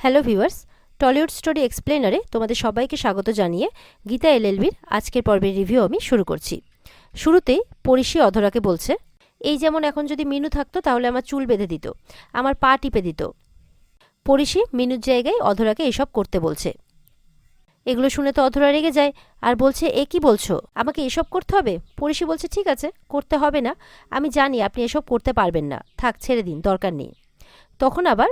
Hello viewers, Tollywood story এক্সপ্লেনারে তোমাদের সবাইকে স্বাগত জানিয়ে গীতা এলএলবির আজকের পর্বের রিভিউ আমি শুরু করছি। শুরুতেই পরিশী অধরাকে বলছে, এই যেমন এখন যদি মিনু থাকতো তাহলে আমার চুল বেঁধে দিত, আমার পা টিপে দিত। পরিশী মিনুর জায়গায় অধরাকে এসব করতে বলছে। এগুলো শুনে তো অধরা রেগে যায় আর বলছে, এ কি বলছো, আমাকে এসব করতে হবে? পরিশী বলছে, ঠিক আছে, করতে হবে না, আমি জানি আপনি এসব করতে পারবেন না, থাক ছেড়ে দিন, দরকার নেই। তখন আবার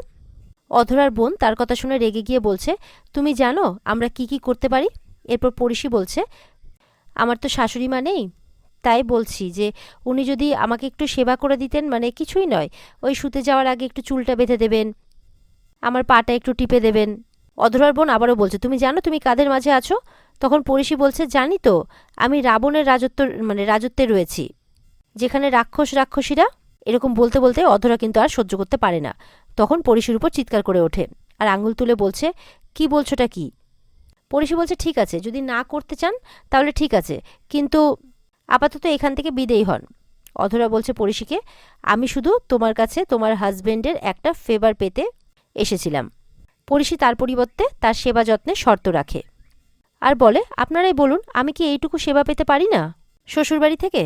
অধরার বোন তার কথা শুনে রেগে গিয়ে বলছে, তুমি জানো আমরা কি কি করতে পারি? এরপর পরিশী বলছে, আমার তো শাশুড়ি মা নেই, তাই বলছি যে উনি যদি আমাকে একটু সেবা করে দিতেন, মানে কিছুই নয়, ওই শুতে যাওয়ার আগে একটু চুলটা বেঁধে দেবেন, আমার পাটা একটু টিপে দেবেন। অধরার বোন আবারও বলছে, তুমি জানো তুমি কাদের মাঝে আছো? তখন পরিশী বলছে, জানি তো, আমি রাবণের রাজত্বে রয়েছি, যেখানে রাক্ষসীরা। এরকম বলতে বলতে অধরা কিন্তু আর সহ্য করতে পারে না। তখন পরিশীর উপর চিৎকার করে ওঠে আর আঙুল তুলে বলছে, কি বলছোটা কি? পরিশী বলছে, ঠিক আছে, যদি না করতে চান তাহলে ঠিক আছে, কিন্তু আপাতত এখান থেকে বিদেয় হন। অধরা বলছে পরিশীকে, আমি শুধু তোমার কাছে তোমার হাজবেন্ডের একটা ফেভার পেতে এসেছিলাম। পরিশী তার পরিবর্তে তার সেবা যত্নে শর্ত রাখে আর বলে, আপনারাই বলুন, আমি কি এইটুকু সেবা পেতে পারি না শ্বশুরবাড়ি থেকে?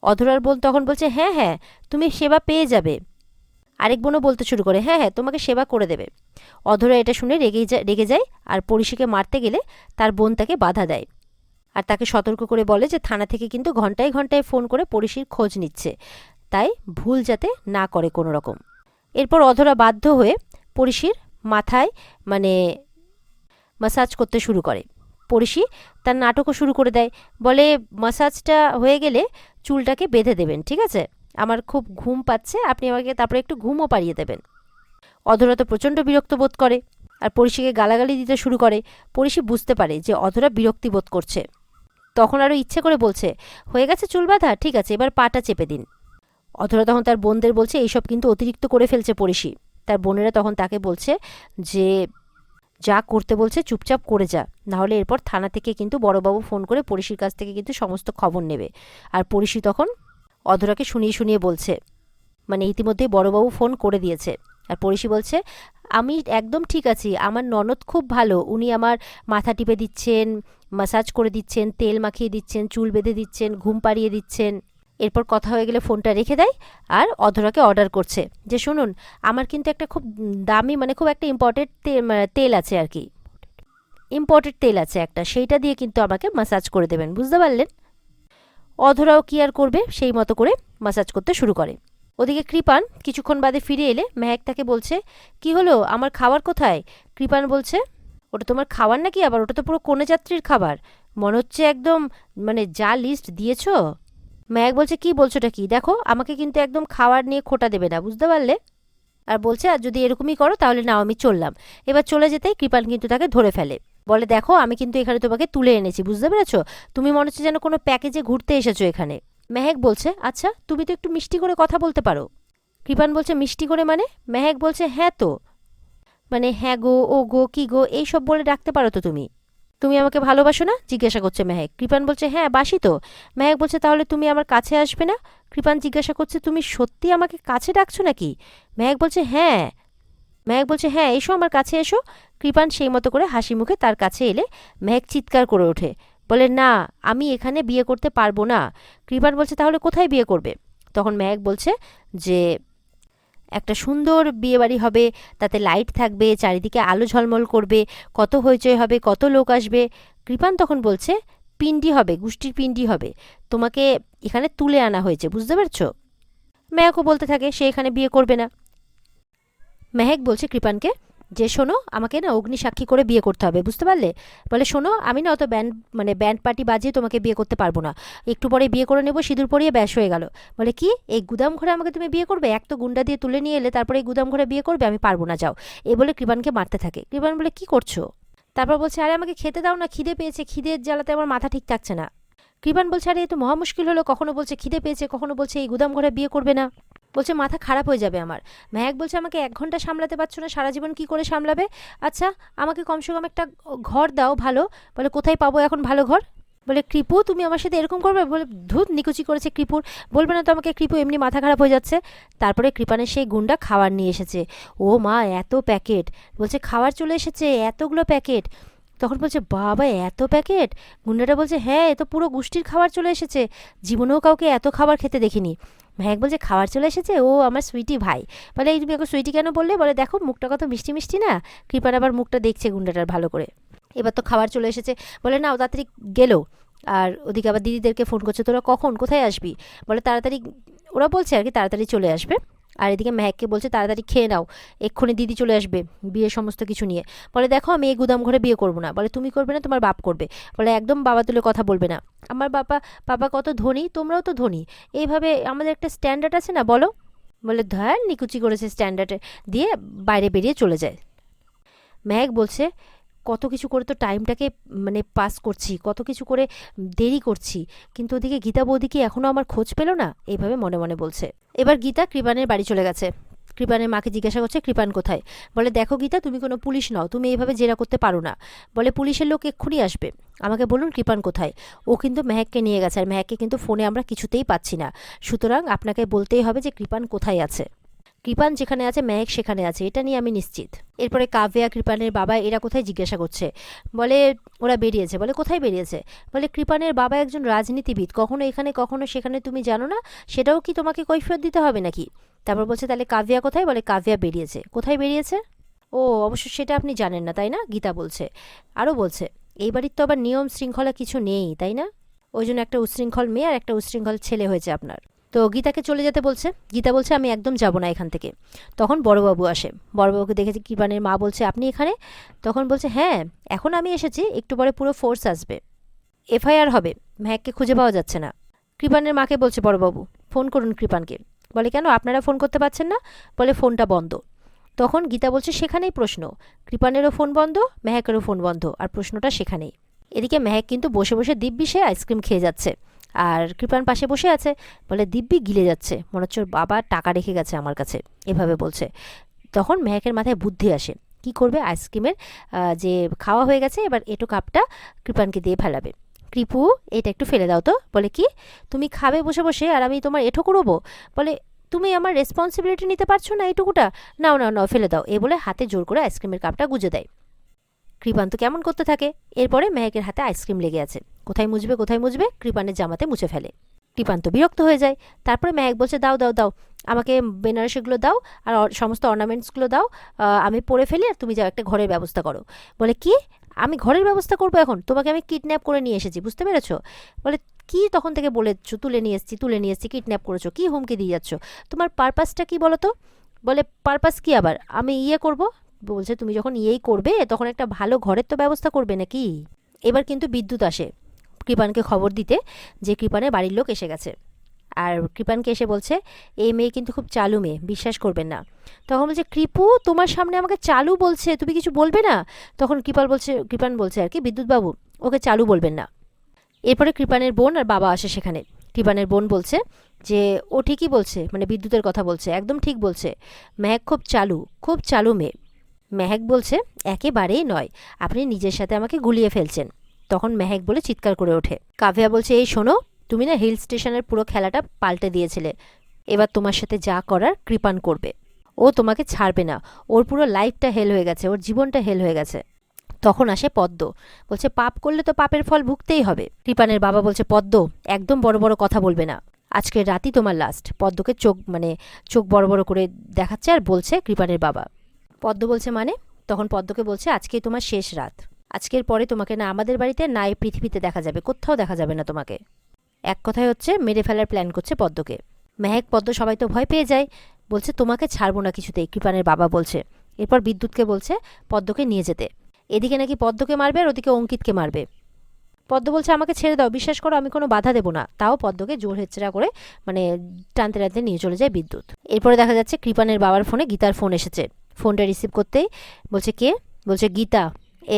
অধরার বোন তখন বলছে, হ্যাঁ হ্যাঁ, তুমি সেবা পেয়ে যাবে। আরেক বোনও বলতে শুরু করে, হ্যাঁ হ্যাঁ, তোমাকে সেবা করে দেবে। অধরা এটা শুনে রেগে যায় আর পরিশীকে মারতে গেলে তার বোন তাকে বাধা দেয় আর তাকে সতর্ক করে বলে যে থানা থেকে কিন্তু ঘন্টায় ঘন্টায় ফোন করে পরিশীর খোঁজ নিচ্ছে, তাই ভুল যাতে না করে কোনো রকম। এরপর অধরা বাধ্য হয়ে পরিশীর মাথায় মাসাজ করতে শুরু করে। পরিশী তার নাটকও শুরু করে দেয়, বলে মাসাজটা হয়ে গেলে চুলটাকে বেঁধে দেবেন, ঠিক আছে? আমার খুব ঘুম পাচ্ছে, আপনি আমাকে তারপরে একটু ঘুমও পাড়িয়ে দেবেন। অধরা তো প্রচণ্ড বিরক্ত বোধ করে আর পরিশীকে গালাগালি দিতে শুরু করে। পরিশী বুঝতে পারে যে অধরা বিরক্তি বোধ করছে, তখন আরও ইচ্ছে করে বলছে, হয়ে গেছে চুল বাঁধা, ঠিক আছে, এবার পাটা চেপে দিন। অধরা তখন তার বোনদের বলছে, এইসব কিন্তু অতিরিক্ত করে ফেলছে পরিশী। তার বোনেরা তখন তাকে বলছে যে যা করতে বলছে চুপচাপ করে যা, নাহলে এরপর থানা থেকে কিন্তু বড়বাবু ফোন করে পরিশীর কাছ থেকে কিন্তু সমস্ত খবর নেবে। আর পরিশী তখন অধরাকে শুনিয়ে শুনিয়ে বলছে, ইতিমধ্যেই বড়বাবু ফোন করে দিয়েছে। আর পরিশী বলছে, আমি একদম ঠিক আছি, আমার ননদ খুব ভালো, উনি আমার মাথা টিপে দিচ্ছেন, মাসাজ করে দিচ্ছেন, তেল মাখিয়ে দিচ্ছেন, চুল বেঁধে দিচ্ছেন, ঘুম পাড়িয়ে দিচ্ছেন। এরপর কথা হয়ে গেলে ফোনটা রেখে দেয় আর অধরাকে অর্ডার করছে যে, শুনুন, আমার কিন্তু একটা খুব দামি খুব একটা তেল আছে আর কি, ইম্পর্টেড তেল আছে একটা, সেইটা দিয়ে কিন্তু আমাকে মাসাজ করে দেবেন, বুঝতে পারলেন? অধরাও কি আর করবে, সেই মতো করে মাসাজ করতে শুরু করে। ওদিকে কৃপান কিছুক্ষণ বাদে ফিরে এলে মেহেক তাকে বলছে, কি হলো, আমার খাবার কোথায়? কৃপান বলছে, ওটা তোমার খাবার নাকি আবার, ওটা তো পুরো কনে যাত্রীর খাবার, মনে হচ্ছে একদম যা লিস্ট দিয়েছ। মেহেক বলছে, কি বলছোটা কি, দেখো আমাকে কিন্তু একদম খাবার নিয়ে খোটা দেবে না, বুঝতে পারলে? আর বলছে, আর যদি এরকমই করো তাহলে নাও, আমি চললাম। এবার চলে যেতেই কৃপান কিন্তু তাকে ধরে ফেলে, বলে, দেখো আমি কিন্তু এখানে তোমাকে তুলে এনেছি, বুঝতে পেরেছো? তুমি মনে হচ্ছে যেন কোনো প্যাকেজে ঘুরতে এসেছো এখানে। মেহেক বলছে, আচ্ছা তুমি তো একটু মিষ্টি করে কথা বলতে পারো। কৃপান বলছে, মিষ্টি করে মানে? মেহেক বলছে, হ্যাঁ তো, হ্যাঁ গো, ও গো, কি গো, এইসব বলে ডাকতে পারো তো তুমি। তুমি আমাকে ভালোবাসো না, জিজ্ঞাসা করছে মেহেক। কৃপান বলছে, হ্যাঁ বাসি তো। মেহেক বলছে, তাহলে তুমি আমার কাছে আসবে না? কৃপান জিজ্ঞাসা করছে, তুমি সত্যি আমাকে কাছে ডাকছো নাকি? মেহেক বলছে, হ্যাঁ। মেহেক বলছে, হ্যাঁ এসো, আমার কাছে এসো। কৃপান সেই মতো করে হাসি মুখে তার কাছে এলে মেহেক চিৎকার করে ওঠে, বলে, না, আমি এখানে বিয়ে করতে পারবো না। কৃপান বলছে, তাহলে কোথায় বিয়ে করবে? তখন মেহেক বলছে যে একটা সুন্দর বিয়েবাড়ি হবে, তাতে লাইট থাকবে, চারিদিকে আলো ঝলমল করবে, কত হইচই হবে, কত লোক আসবে। কৃপান তখন বলছে, পিণ্ডি হবে, গোষ্ঠীর পিণ্ডি হবে, তোমাকে এখানে তুলে আনা হয়েছে, বুঝতে পারছো? মেহেকও বলতে থাকে সে এখানে বিয়ে করবে না। মেহেক বলছে কৃপানকে যে, শোনো, আমাকে না অগ্নিসাক্ষী করে বিয়ে করতে হবে, বুঝতে পারলে? বলে, শোনো, আমি না অত ব্যান্ড পার্টি বাজিয়ে তোমাকে বিয়ে করতে পারবো না, একটু পরে বিয়ে করে নেবো, সিঁদুর পরিয়ে ব্যাস হয়ে গেল। বলে, কি, এই গুদাম ঘরে আমাকে তুমি বিয়ে করবে? এক তো গুন্ডা দিয়ে তুলে নিয়ে এলে, তারপরে এই গুদাম ঘরে বিয়ে করবে? আমি পারবো না, যাও। এ বলে কৃপানকে মারতে থাকে। কৃপান বলে, কি করছো? তারপর বলছে, আরে আমাকে খেতে দাও না, খিদে পেয়েছে, খিদের জ্বালাতে আমার মাথা ঠিক থাকছে না। কৃপান বলছে, আরে এ তো মহা মুশকিল হলো, কখনো বলছে খিদে পেয়েছে, কখনো বলছে এই গুদাম ঘরে বিয়ে করবে না, বলছে মাথা খারাপ হয়ে যাবে আমার। মেহেক বলছে, আমাকে 1 ঘন্টা সামলাতে পারছো না, সারা জীবন কি করে সামলাবে? আচ্ছা আমাকে কমসে কম একটা ঘর দাও ভালো। বলে, কোথায় পাবো এখন ভালো ঘর? বলে কৃপু তুমি আমার সাথে এরকম করবে? বলে ধুত নিকুচি করেছে কৃপুর, বলবে না তো আমাকে, কৃপু এমনি মাথা খারাপ হয়ে যাচ্ছে। তারপরে কৃপানের সেই গুন্ডা খাবার নিয়ে এসেছে। ও মা, এত প্যাকেট! বলছে খাবার চলে এসেছে, এতগুলো প্যাকেট। তখন বলছে বাবা, এত প্যাকেট! গুন্ডাটা বলছে হ্যাঁ, এ তো পুরো গোষ্ঠীর খাবার চলে এসেছে, জীবনেও কাউকে এত খাবার খেতে দেখিনি। মেহেক বলছে খাবার চলে এসেছে? ও আমার সুইটি ভাই। বলে এই তুমি ওকে সুইটি কেন বললে? বলে দেখো মুখটা কত মিষ্টি মিষ্টি না। কৃপার আবার মুখটা দেখছে গুন্ডাটার ভালো করে। এবার তো খাবার চলে এসেছে। বলে নাও তাড়াতাড়ি গেলো। আর ওদিকে আবার দিদিদেরকে ফোন করছে, তোরা কখন কোথায় আসবি? বলে তাড়াতাড়ি, ওরা বলছে আর কি তাড়াতাড়ি চলে আসবে। আর এদিকে মেহেককে বলছে তাড়াতাড়ি খেয়ে নাও, এক্ষুনি দিদি চলে আসবে বিয়ের সমস্ত কিছু নিয়ে। বলে দেখো আমি এই গুদাম ঘরে বিয়ে করবো না। বলে তুমি করবে না, তোমার বাপ করবে। বলে একদম বাবা তুলে কথা বলবে না। আমার বাবা, বাবা কত ধনী, তোমরাও তো ধনী, এইভাবে আমাদের একটা স্ট্যান্ডার্ড আছে না বলো? বলে ধর নিকুচি করেছে স্ট্যান্ডার্ডে দিয়ে বাইরে বেরিয়ে চলে যায়। মেহেক বলছে কত কিছু করে তো টাইমটাকে মানে পাস করছি, কত কিছু করে দেরি করছি, কিন্তু ওদিকে গীতা বৌদি কি এখনও আমার খোঁজ পেল না? এইভাবে মনে মনে বলছে। এবার গীতা কৃপানের বাড়ি চলে গেছে। কৃপানের মাকে জিজ্ঞাসা করছে কৃপান কোথায়? বলে দেখো গীতা, তুমি কোনো পুলিশ নও, তুমি এইভাবে জেরা করতে পারো না। বলে পুলিশের লোক এক্ষুনি আসবে, আমাকে বলুন কৃপান কোথায়। ও কিন্তু মেহেককে নিয়ে গেছে, আর মেহেককে কিন্তু ফোনে আমরা কিছুতেই পাচ্ছি না, সুতরাং আপনাকে বলতেই হবে যে কৃপান কোথায় আছে। কৃপান যেখানে আছে মেহেক সেখানে আছে, এটা নিয়ে আমি নিশ্চিত। এরপরে কাব্যা, কৃপানের বাবা এরা কোথায় জিজ্ঞাসা করছে। বলে ওরা বেরিয়েছে। বলে কোথায় বেরিয়েছে? বলে কৃপানের বাবা একজন রাজনীতিবিদ, কখনো এখানে কখনো সেখানে, তুমি জানো না? সেটাও কি তোমাকে কৈফিয়ত দিতে হবে নাকি? তারপর বলছে তাহলে কাব্যা কোথায়? বলে কাব্যা বেরিয়েছে। কোথায় বেরিয়েছে? ও অবশ্য সেটা আপনি জানেন না তাই না? গীতা বলছে। আরও বলছে এই বাড়ির তো আবার নিয়ম শৃঙ্খলা কিছু নেই তাই না? ওই জন্য একটা উচ্ছৃঙ্খল মেয়ে আর একটা উচ্ছৃঙ্খল ছেলে হয়েছে আপনার। তো গীতাকে চলে যেতে বলছে। গীতা বলছে আমি একদম যাব না এখান থেকে। তখন বড়বাবু আসে। বড়বাবুকে দেখেছে কৃপানের মা, বলছে আপনি এখানে? তখন বলছে হ্যাঁ, এখন আমি এসেছি, একটু পরে পুরো ফোর্স আসবে, এফআইআর হবে, মেহেককে খুঁজে পাওয়া যাচ্ছে না। কৃপানের মাকে বলছে বড়বাবু ফোন করুন কৃপানকে। বলে কেন, আপনারা ফোন করতে পারছেন না? বলে ফোনটা বন্ধ। তখন গীতা বলছে সেখানেই প্রশ্ন, কৃপানেরও ফোন বন্ধ, মেহেকেরও ফোন বন্ধ, আর প্রশ্নটা সেখানেই। এদিকে মেহেক কিন্তু বসে বসে দিব্যি সে আইসক্রিম খেয়ে যাচ্ছে, আর কৃপান পাশে বসে আছে। বলে দিব্যি গিলে যাচ্ছে, মনে হচ্ছে ওর বাবা টাকা রেখে গেছে আমার কাছে, এভাবে বলছে। তখন মেহেকের মাথায় বুদ্ধি আসে, কি করবে, আইসক্রিমের যে খাওয়া হয়ে গেছে, এবার এটো কাপটা কৃপানকে দিয়ে ফেলাবে। কৃপু এটা একটু ফেলে দাও তো। বলে কি, তুমি খাবে বসে বসে আর আমি তোমার এঠো করবো? বলে তুমি আমার রেসপন্সিবিলিটি নিতে পারছো না এইটুকুটা? নাও নাও নাও ফেলে দাও। এ বলে হাতে জোর করে আইসক্রিমের কাপটা গুজে দেয়। কৃপান তো কেমন করতে থাকে। এরপরে মেহেকের হাতে আইসক্রিম লেগে আছে, কোথায় মুছবে কোথায় মুছবে, কৃপানের জামাতে মুছে ফেলে। কৃপান তো বিরক্ত হয়ে যায়। তারপরে মেহেক বলছে দাও দাও দাও, আমাকে বেনারসিগুলো দাও আর সমস্ত অর্নামেন্টসগুলো দাও, আমি পরে ফেলি, আর তুমি যাও একটা ঘরের ব্যবস্থা করো। বলে কি, আমি ঘরের ব্যবস্থা করবো এখন? তোমাকে আমি কিডন্যাপ করে নিয়ে এসেছি, বুঝতে পেরেছো? বলে কি তখন থেকে বলেছো তুলে নিয়ে এসেছি তুলে নিয়ে এসেছি, কিডন্যাপ করেছো, কি হুমকি দিয়ে যাচ্ছ, তোমার পারপাসটা কি বলো তো? বলে পারপাস কি আবার, আমি ইয়ে করব। বলছে তুমি যখন ইয়েই করবে তখন একটা ভালো ঘরের তো ব্যবস্থা করবে নাকি। এবার কিন্তু বিদ্যুৎ আসে কৃপানকে খবর দিতে যে কৃপানের বাড়ির লোক এসে গেছে। আর কৃপানকে এসে বলছে এই মেয়ে কিন্তু খুব চালু মেয়ে, বিশ্বাস করবেন না। তখন বলছে কৃপু তোমার সামনে আমাকে চালু বলছে, তুমি কিছু বলবে না? তখন কৃপান বলছে আর কি, বিদ্যুৎবাবু ওকে চালু বলবেন না। এরপরে কৃপানের বোন আর বাবা আসে সেখানে। কৃপানের বোন বলছে যে ও ঠিকই বলছে, মানে বিদ্যুতের কথা বলছে, একদম ঠিক বলছে, মেহেক খুব চালু মেয়ে। মেহেক বলছে একেবারেই নয়, আপনি নিজের সাথে আমাকে গুলিয়ে ফেলছেন। তখন মেহেক বলে চিৎকার করে ওঠে। কাভিয়া বলছে এই শোনো, তুমি না হিল স্টেশনের পুরো খেলাটা পাল্টে দিয়েছিলে, এবার তোমার সাথে যা করার কৃপান করবে, ও তোমাকে ছাড়বে না, ওর পুরো লাইফটা হেল হয়ে গেছে, ওর জীবনটা হেল হয়ে গেছে। তখন আসে পদ্ম, বলছে পাপ করলে তো পাপের ফল ভুগতেই হবে। কৃপানের বাবা বলছে পদ্ম একদম বড় বড় কথা বলবে না, আজকের রাতই তোমার লাস্ট। পদ্মকে চোখ বড় বড় করে দেখাচ্ছে আর বলছে কৃপানের বাবা। পদ্ম বলছে মানে? তখন পদ্মকে বলছে আজকে তোমার শেষ রাত, আজকের পরে তোমাকে না আমাদের বাড়িতে না এই পৃথিবীতে দেখা যাবে, কোথাও দেখা যাবে না তোমাকে। এক কথায় হচ্ছে মেরে ফেলার প্ল্যান করছে পদ্মকে। মেহেক পদ্ম সবাই তো ভয় পেয়ে যায়, বলছে তোমাকে ছাড়বো না কিছুতেই, কৃপানের বাবা বলছে। এরপর বিদ্যুৎকে বলছে পদ্মকে নিয়ে যেতে। এদিকে নাকি পদ্মকে মারবে আর ওদিকে অঙ্কিতকে মারবে। পদ্ম বলছে আমাকে ছেড়ে দাও, বিশ্বাস করো আমি কোনো বাধা দেবো না। তাও পদ্মকে জোর হেচ্চড়া করে মানে টানতে টানতে নিয়ে চলে যায় বিদ্যুৎ। এরপরে দেখা যাচ্ছে কৃপানের বাবার ফোনে গীতার ফোন এসেছে। ফোনটা রিসিভ করতেই বলছে কে? বলছে গীতা,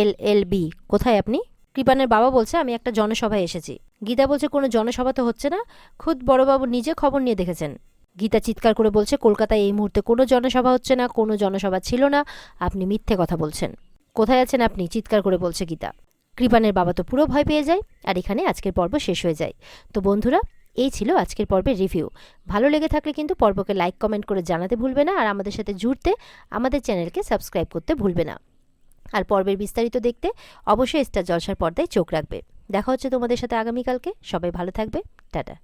LLB, কোথায় আপনি? কৃপানের বাবা বলছে আমি একটা জনসভায় এসেছি। গীতা বলছে কোনো জনসভা তো হচ্ছে না, খুদ বড়বাবু নিজে খবর নিয়ে দেখেছেন। গীতা চিৎকার করে বলছে কলকাতায় এই মুহূর্তে কোনো জনসভা হচ্ছে না, কোনো জনসভা ছিল না, আপনি মিথ্যে কথা বলছেন। কোথায় আছেন আপনি? চিৎকার করে বলছে গীতা। কৃপানের বাবা তো পুরো ভয় পেয়ে যায়, আর এখানে আজকের পর্ব শেষ হয়ে যায়। তো বন্ধুরা, এই ছিল আজকের পর্বের রিভিউ। ভালো লেগে থাকলে কিন্তু পর্বকে লাইক কমেন্ট করে জানাতে ভুলবে না, আর আমাদের সাথে জুড়তে আমাদের চ্যানেলকে সাবস্ক্রাইব করতে ভুলবে না। আর পর্বের বিস্তারিত দেখতে অবশ্যই স্টার জলসার পর্দায় চোখ রাখবে। দেখা হচ্ছে তোমাদের সাথে আগামীকালকে। সবাই ভালো থাকবে। টাটা।